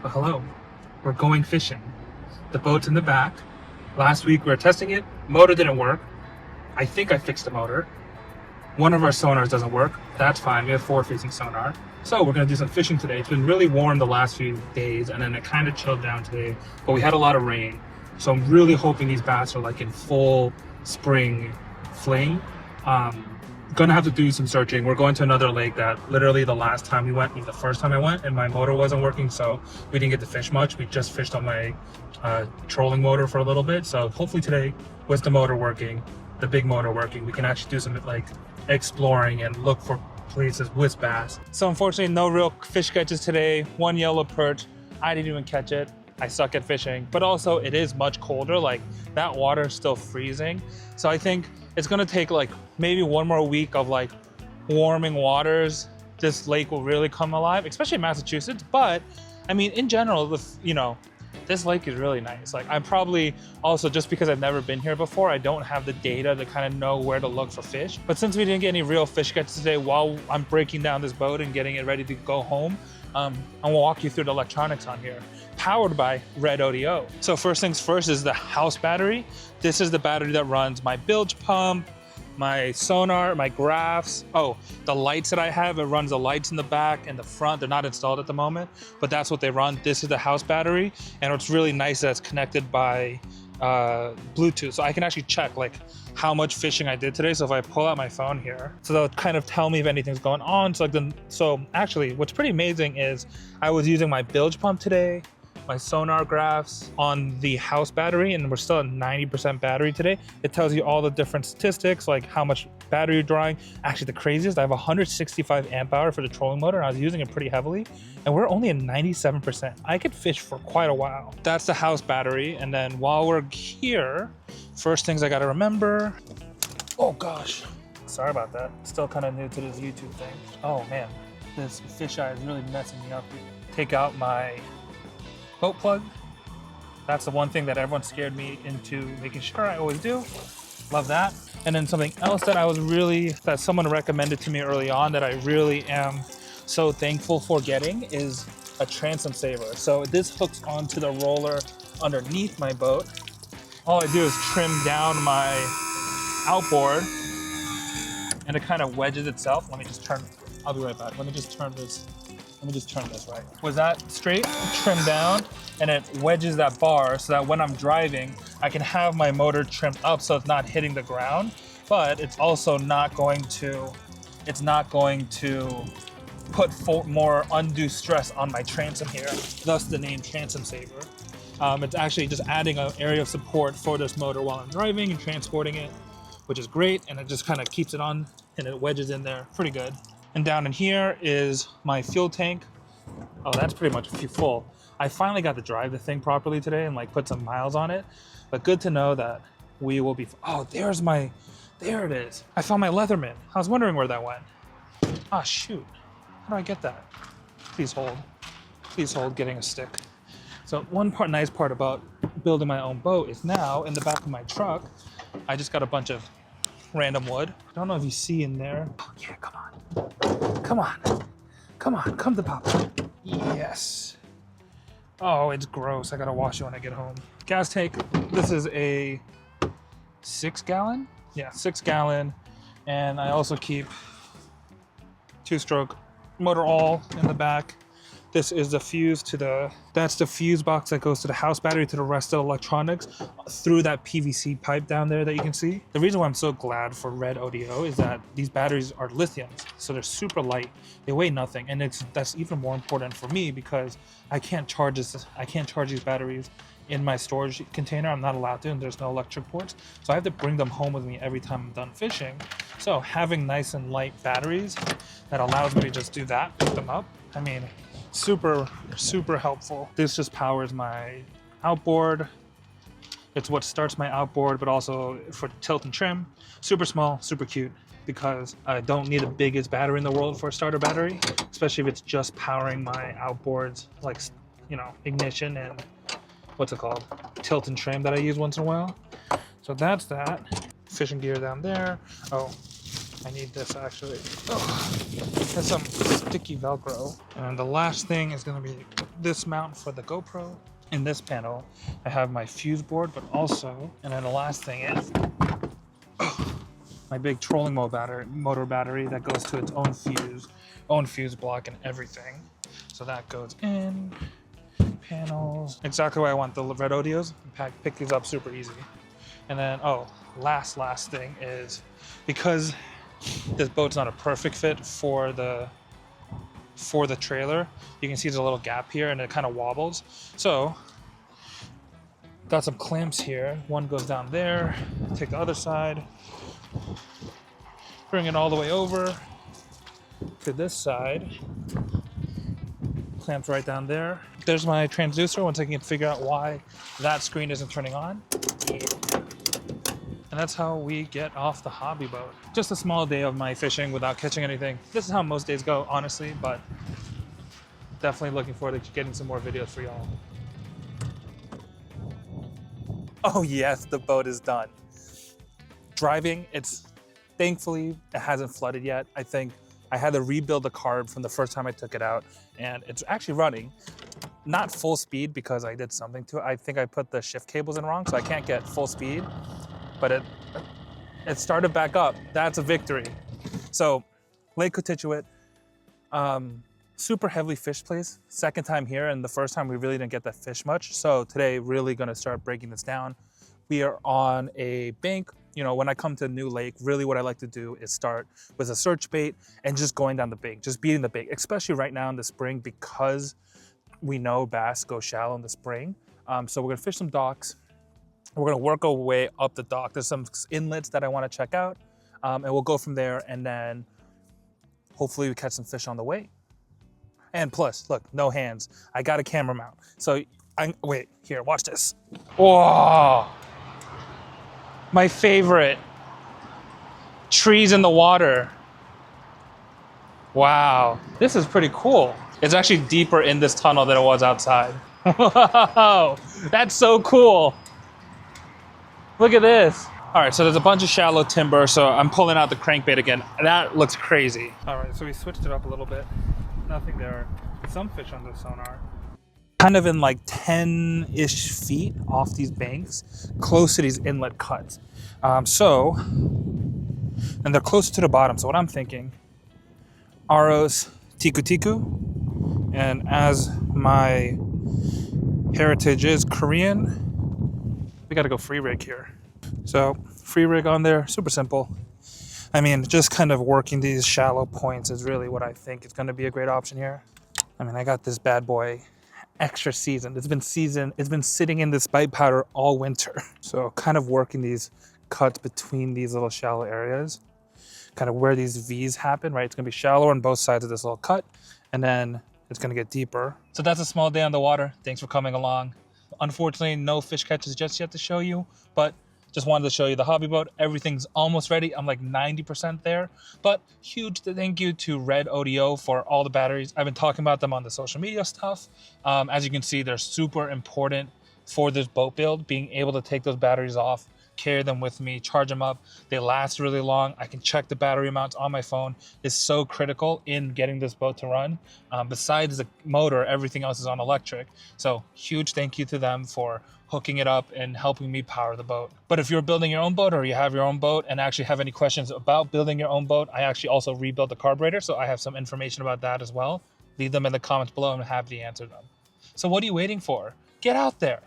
Hello, we're going fishing. The boat's in the back. Last week we were testing it. Motor didn't work. I think I fixed the motor. One of our sonars doesn't work. That's fine. We have forward-facing sonar. So we're gonna do some fishing today. It's been really warm the last few days, and then it kind of chilled down today. But we had a lot of rain, so I'm really hoping these bass are like in full spring fling. Gonna have to do some searching. We're going to another lake that literally the last time we went was the first time I went, and my motor wasn't working, so we didn't get to fish much. We just fished on my trolling motor for a little bit. So hopefully today, with the motor working, the big motor working, we can actually do some like exploring and look for places with bass. So unfortunately, no real fish catches today. One yellow perch. I didn't even catch it. I suck at fishing, but also it is much colder. Like that water is still freezing. So I think it's gonna take like maybe one more week of like warming waters. This lake will really come alive, especially in Massachusetts. But I mean, in general, this lake is really nice. Like I'm probably also, just because I've never been here before, I don't have the data to kind of know where to look for fish. But since we didn't get any real fish catches today, while I'm breaking down this boat and getting it ready to go home, I'm gonna walk you through the electronics on here, powered by Redodo. So first things first is the house battery. This is the battery that runs my bilge pump, my sonar, my graphs. Oh, the lights that I have, it runs the lights in the back and the front. They're not installed at the moment, but that's what they run. This is the house battery, and what's really nice is that it's connected by Bluetooth, so I can actually check like how much fishing I did today. So if I pull out my phone here, so they'll kind of tell me if anything's going on. So actually, what's pretty amazing is I was using my bilge pump today, my sonar graphs on the house battery, and we're still at 90% battery today. It tells you all the different statistics, like how much battery you're drawing. Actually, the craziest, I have 165 amp hour for the trolling motor, and I was using it pretty heavily, and we're only at 97%. I could fish for quite a while. That's the house battery. And then while we're here, first things I gotta remember, oh gosh, sorry about that. Still kind of new to this YouTube thing. Oh man, this fisheye is really messing me up here. Take out my boat plug. That's the one thing that everyone scared me into making sure I always do. Love that. And then something else that someone recommended to me early on that I really am so thankful for getting is a transom saver. So this hooks onto the roller underneath my boat. All I do is trim down my outboard and it kind of wedges itself. I'll be right back. Let me just turn this right. Was that straight? Trim down, and it wedges that bar so that when I'm driving, I can have my motor trimmed up so it's not hitting the ground, but it's also not going to put more undue stress on my transom here, thus the name transom saver. It's actually just adding an area of support for this motor while I'm driving and transporting it, which is great, and it just kind of keeps it on and it wedges in there pretty good. And down in here is my fuel tank. Oh, that's pretty much full. I finally got to drive the thing properly today and like put some miles on it, but good to know that we will be, oh, there it is. I found my Leatherman. I was wondering where that went. Ah, shoot, how do I get that? Please hold getting a stick. So nice part about building my own boat is now in the back of my truck, I just got a bunch of random wood. I don't know if you see in there. Oh yeah, come on, come to Papa. Yes. Oh, it's gross. I gotta wash it when I get home. Gas tank, this is a 6-gallon? Yeah, 6-gallon. And I also keep 2-stroke motor oil in the back. This is the fuse that's the fuse box that goes to the house battery to the rest of the electronics through that PVC pipe down there that you can see. The reason why I'm so glad for Redodo is that these batteries are lithiums, so they're super light. They weigh nothing, and that's even more important for me because I can't charge these batteries in my storage container. I'm not allowed to, and there's no electric ports, so I have to bring them home with me every time I'm done fishing. So having nice and light batteries that allows me to just do that, pick them up, I mean, super helpful. This just powers my outboard. It's what starts my outboard, but also for tilt and trim. Super small, super cute, because I don't need the biggest battery in the world for a starter battery, especially if it's just powering my outboards, like, you know, ignition and what's it called, tilt and trim that I use once in a while. So that's that. Fishing gear down there. Oh, I need this actually. Oh, there's some sticky Velcro. And the last thing is gonna be this mount for the GoPro. In this panel, I have my fuse board, but also, and then the last thing is my big trolling motor battery that goes to its own fuse block and everything. So that goes in, panels, exactly where I want the Redodios. Pick these up super easy. And then, oh, last thing is, because this boat's not a perfect fit for the trailer, you can see there's a little gap here and it kind of wobbles. So got some clamps here. One goes down there, take the other side, bring it all the way over to this side, clamps right down there. There's my transducer once I can figure out why that screen isn't turning on. And that's how we get off the hobby boat. Just a small day of my fishing without catching anything. This is how most days go, honestly, but definitely looking forward to getting some more videos for y'all. Oh yes, the boat is done. Driving, thankfully, it hasn't flooded yet. I think I had to rebuild the carb from the first time I took it out, and it's actually running. Not full speed because I did something to it. I think I put the shift cables in wrong, so I can't get full speed. But it started back up. That's a victory. So Lake Cotichuit, super heavily fished place. Second time here, and the first time we really didn't get that fish much. So today, really gonna start breaking this down. We are on a bank. You know, when I come to a new lake, really what I like to do is start with a search bait and just going down the bank, just beating the bait, especially right now in the spring because we know bass go shallow in the spring. So we're gonna fish some docks. We're gonna work our way up the dock. There's some inlets that I wanna check out, and we'll go from there, and then hopefully we catch some fish on the way. And plus, look, no hands. I got a camera mount. So, wait, here, watch this. Whoa! My favorite. Trees in the water. Wow, this is pretty cool. It's actually deeper in this tunnel than it was outside. Whoa, that's so cool. Look at this. All right, so there's a bunch of shallow timber, so I'm pulling out the crankbait again. That looks crazy. All right, so we switched it up a little bit. Nothing there. Some fish on the sonar. Kind of in like 10-ish feet off these banks, close to these inlet cuts. And they're closer to the bottom. So what I'm thinking, Aros Tiku Tiku, and as my heritage is Korean, we gotta go free rig here. So free rig on there, super simple. I mean, just kind of working these shallow points is really what I think is gonna be a great option here. I mean, I got this bad boy extra seasoned. It's been sitting in this bite powder all winter. So kind of working these cuts between these little shallow areas, kind of where these V's happen, right? It's gonna be shallower on both sides of this little cut, and then it's gonna get deeper. So that's a small day on the water. Thanks for coming along. Unfortunately, no fish catches just yet to show you, but just wanted to show you the hobby boat. Everything's almost ready. I'm like 90% there, but huge thank you to Redodo for all the batteries. I've been talking about them on the social media stuff. As you can see, they're super important for this boat build, being able to take those batteries off, carry them with me, charge them up. They last really long. I can check the battery amounts on my phone. It's so critical in getting this boat to run. Besides the motor, everything else is on electric. So huge thank you to them for hooking it up and helping me power the boat. But if you're building your own boat or you have your own boat and actually have any questions about building your own boat, I actually also rebuilt the carburetor, so I have some information about that as well. Leave them in the comments below and I'm happy to answer them. So what are you waiting for? Get out there.